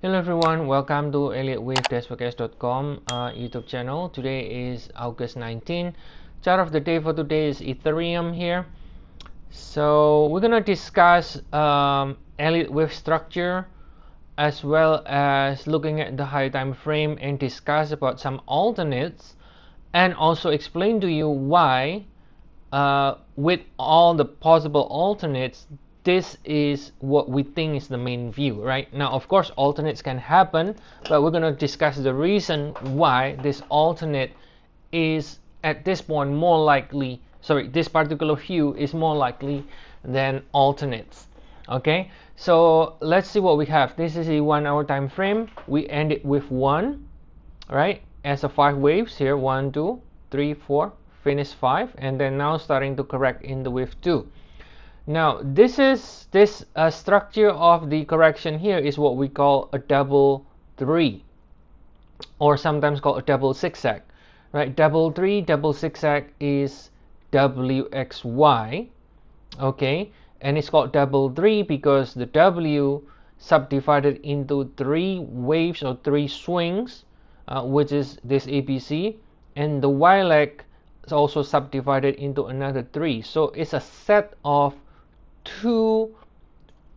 Hello everyone, welcome to Elliottwave.com YouTube channel. Today is August 19. Chart of the day for today is Ethereum here. So we're gonna discuss Elliott Wave structure as well as looking at the high time frame and discuss about some alternates and also explain to you why with all the possible alternates, this is what we think is the main view. Right now, of course, alternates can happen, but we're going to discuss the reason why this alternate is at this point more likely, this particular view is more likely than alternates. Okay, so let's see what we have. This is a 1 hour time frame. We end it with 1, right, as a 5 waves here, 1 2 3 4, finish 5, and then now starting to correct in the wave 2. Now this structure of the correction here is what we call a double 3, or sometimes called a double zigzag, right? Double 3, double zigzag is WXY, okay, and it's called double 3 because the W subdivided into 3 waves or 3 swings, which is this ABC, and the Y leg is also subdivided into another 3. So it's a set of 2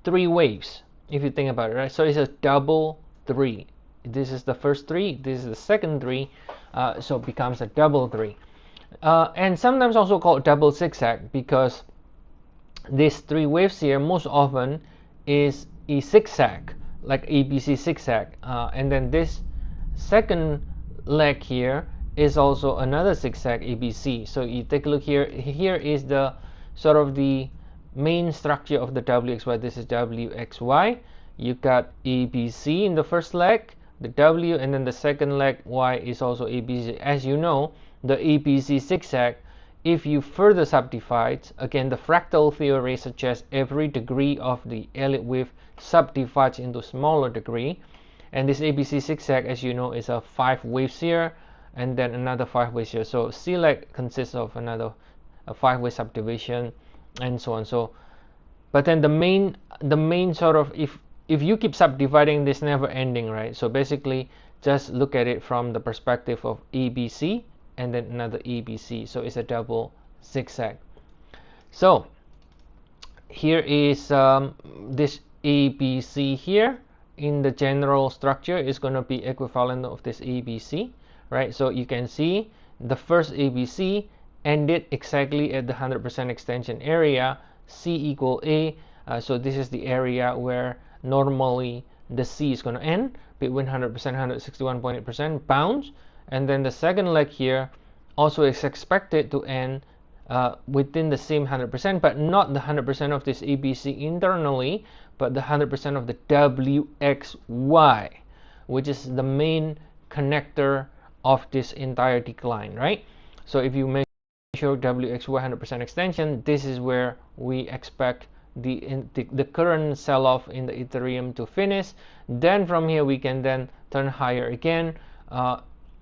3 waves if you think about it, right? So it's a double 3. This is the first 3, this is the second 3, so it becomes a double 3, and sometimes also called double zigzag because these 3 waves here most often is a zigzag, like ABC zigzag, and then this second leg here is also another zigzag ABC. So you take a look here. Here is the sort of the main structure of the WXY. This is WXY. You got ABC in the first leg, the W, and then the second leg Y is also ABC. As you know, the ABC zigzag, if you further subdivide, again the fractal theory suggests every degree of the Elliott wave subdivides into smaller degree, and this ABC zigzag, as you know, is a 5 waves here and then another 5 waves here. So C leg consists of another 5-way subdivision and so on. So but then the main sort of, if you keep subdividing, this never ending, right? So basically just look at it from the perspective of ABC and then another ABC. So it's a double zigzag. So here is this ABC here in the general structure is going to be equivalent of this ABC, right? So you can see the first ABC ended exactly at the 100% extension area, C equal A. So this is the area where normally the C is going to end, between 100%, 161.8% bounce. And then the second leg here also is expected to end within the same 100%, but not the 100% of this ABC internally, but the 100% of the WXY, which is the main connector of this entire decline, right? So if you measure WXY 100% extension, this is where we expect the current sell-off in the Ethereum to finish. Then from here we can then turn higher again.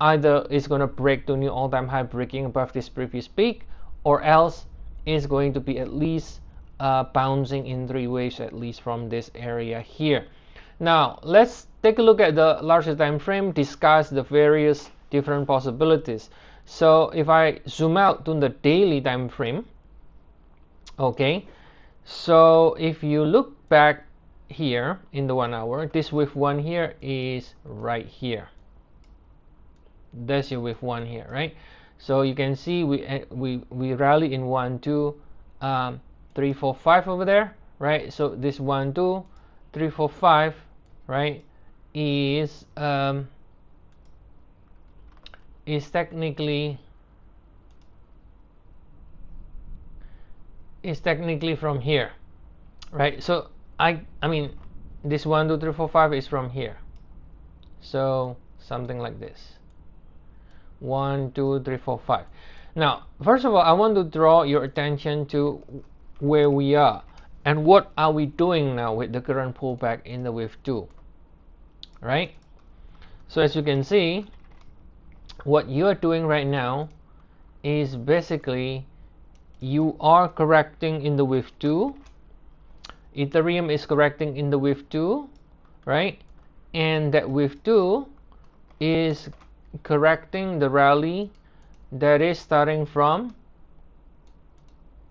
Either it's going to break to new all-time high, breaking above this previous peak, or else it's going to be at least bouncing in 3 waves at least from this area here. Now let's take a look at the larger time frame, discuss the various different possibilities. So if I zoom out to the daily time frame, okay, so if you look back here in the 1 hour, this wave 1 here is right here. That's your wave 1 here, right? So you can see we rally in 1 2 3 4 5 over there, right? So this 1 2 3 4 5, right, is technically from here, right? So I mean this 1 2 3 4 5 is from here, so something like this, 1 2 3 4 5. Now first of all, I want to draw your attention to where we are and what are we doing now with the current pullback in the wave 2, right? So as you can see, what you are doing right now is basically you are correcting in the wave 2. Ethereum is correcting in the wave 2, right? and that wave 2 is correcting the rally that is starting from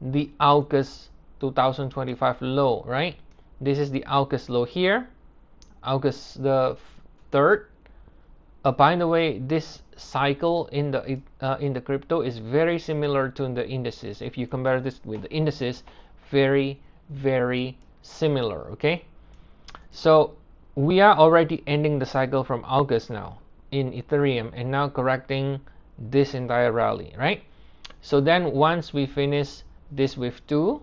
the August 2025 low, right? This is the August low here, August the 3rd. By the way, this cycle in the crypto is very similar to the indices. If you compare this with the indices, very similar. Okay, so we are already ending the cycle from August now in Ethereum, and now correcting this entire rally, right? So then once we finish this wave 2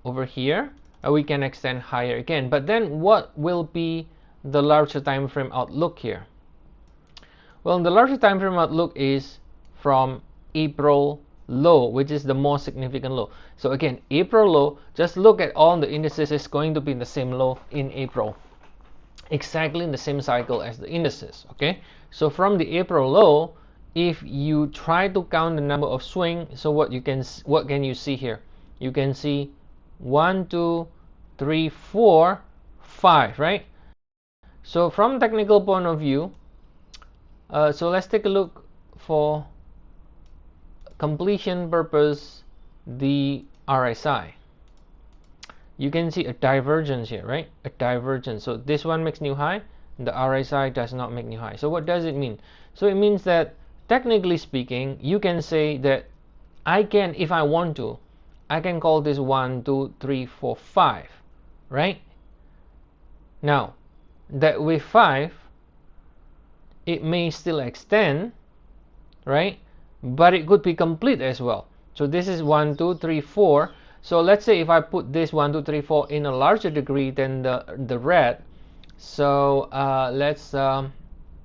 over here, we can extend higher again. But then what will be the larger time frame outlook here? Well, the larger time frame outlook is from April low, which is the most significant low. So again, April low, just look at all the indices, is going to be the same low in April, exactly in the same cycle as the indices. Okay, so from the April low, if you try to count the number of swing, so what can you see here? You can see 1, 2, 3, 4, 5, right? So from technical point of view, so let's take a look for completion purpose the RSI. You can see a divergence here, right? A divergence. So this one makes new high, the RSI does not make new high. So what does it mean? So it means that technically speaking, you can say that I can, if I want to, I can call this 1, 2, 3, 4, 5, right? Now, that with 5, it may still extend, right? But it could be complete as well. So this is 1, 2, 3, 4. So let's say if I put this 1, 2, 3, 4 in a larger degree than the red. So let's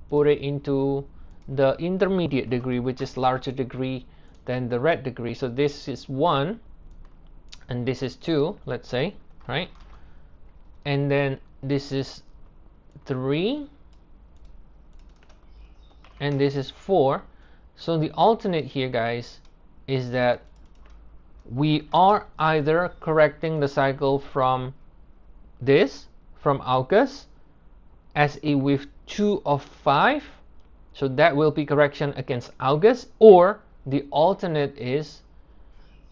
put it into the intermediate degree, which is larger degree than the red degree. So this is 1 and this is 2, let's say, right? And then this is 3 and this is 4. So the alternate here, guys, is that we are either correcting the cycle from this, from August, as a wave 2 of 5. So that will be correction against August, or the alternate is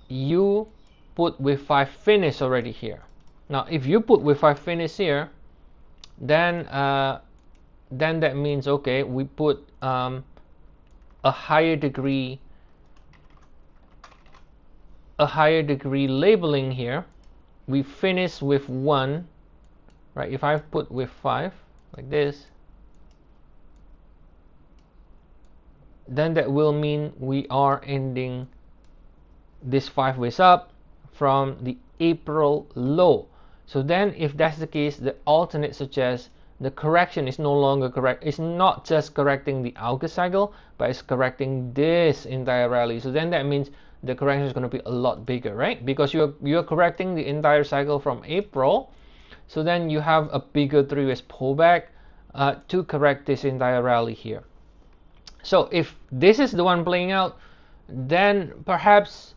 you put wave 5 finish already here. Now, if you put wave 5 finish here, then that means, okay, we put a higher degree labeling here. We finish with 1, right? If I put with 5 like this, then that will mean we are ending this 5 ways up from the April low. So then if that's the case, the alternate suggests the correction is no longer correct. It's not just correcting the August cycle, but it's correcting this entire rally. So then that means the correction is going to be a lot bigger, right? Because you're correcting the entire cycle from April. So then you have a bigger 3 ways pullback to correct this entire rally here. So if this is the one playing out, then perhaps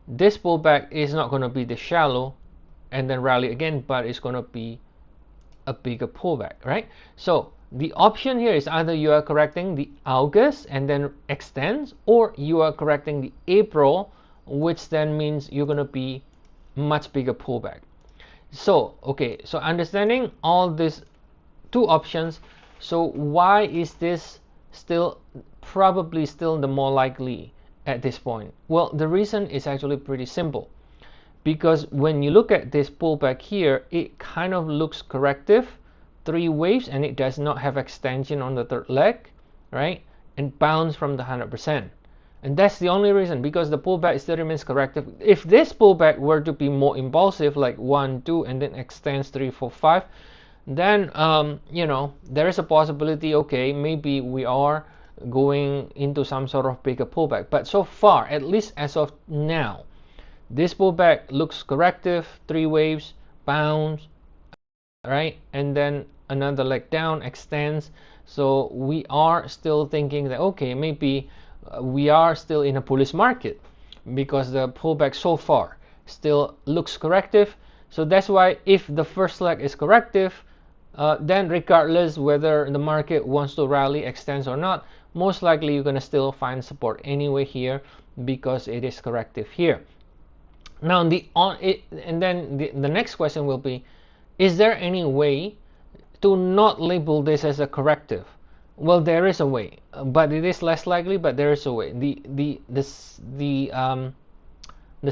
this pullback is not going to be the shallow and then rally again, but it's going to be a bigger pullback, right? So the option here is either you are correcting the August and then extends, or you are correcting the April, which then means you're going to be much bigger pullback. So okay, so understanding all these two options, so why is this still probably still the more likely at this point? Well, the reason is actually pretty simple. Because when you look at this pullback here, it kind of looks corrective, 3 waves, and it does not have extension on the third leg, right? And bounce from the 100%. And that's the only reason, because the pullback still remains corrective. If this pullback were to be more impulsive, like 1, 2, and then extends 3, 4, 5, then you know, there is a possibility, okay, maybe we are going into some sort of bigger pullback. But so far, at least as of now, this pullback looks corrective, 3 waves, bounce, right? And then another leg down, extends. So we are still thinking that, okay, maybe we are still in a bullish market, because the pullback so far, still looks corrective. So that's why if the first leg is corrective, then regardless whether the market wants to rally, extends or not, most likely you're going to still find support anyway here because it is corrective here. Now the next question will be, is there any way to not label this as a corrective? Well, there is a way, but it is less likely, but there is a way. The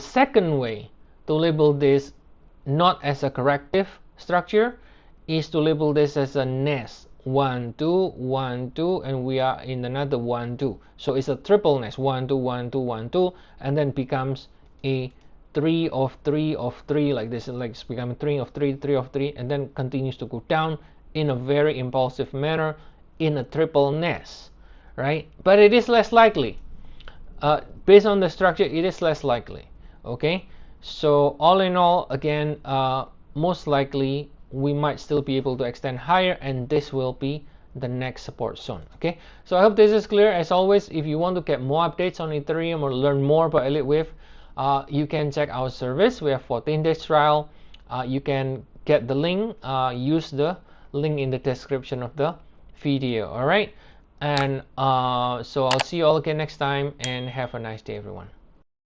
second way to label this not as a corrective structure is to label this as a nest. 1 2 1 2, and we are in another 1 2, so it's a triple nest. 1 2 1 2 1 2, and then becomes a 3 of 3 of 3, like this, like it's becoming 3 of 3 3 of 3, and then continues to go down in a very impulsive manner in a triple nest, right? But it is less likely. Based on the structure, it is less likely. Okay, so all in all, again, most likely we might still be able to extend higher, and this will be the next support zone. Okay, so I hope this is clear. As always, if you want to get more updates on Ethereum or learn more about Elliott Wave, you can check our service. We have 14 days trial. You can get the link, use the link in the description of the video. All right, and so I'll see you all again next time, and have a nice day, everyone.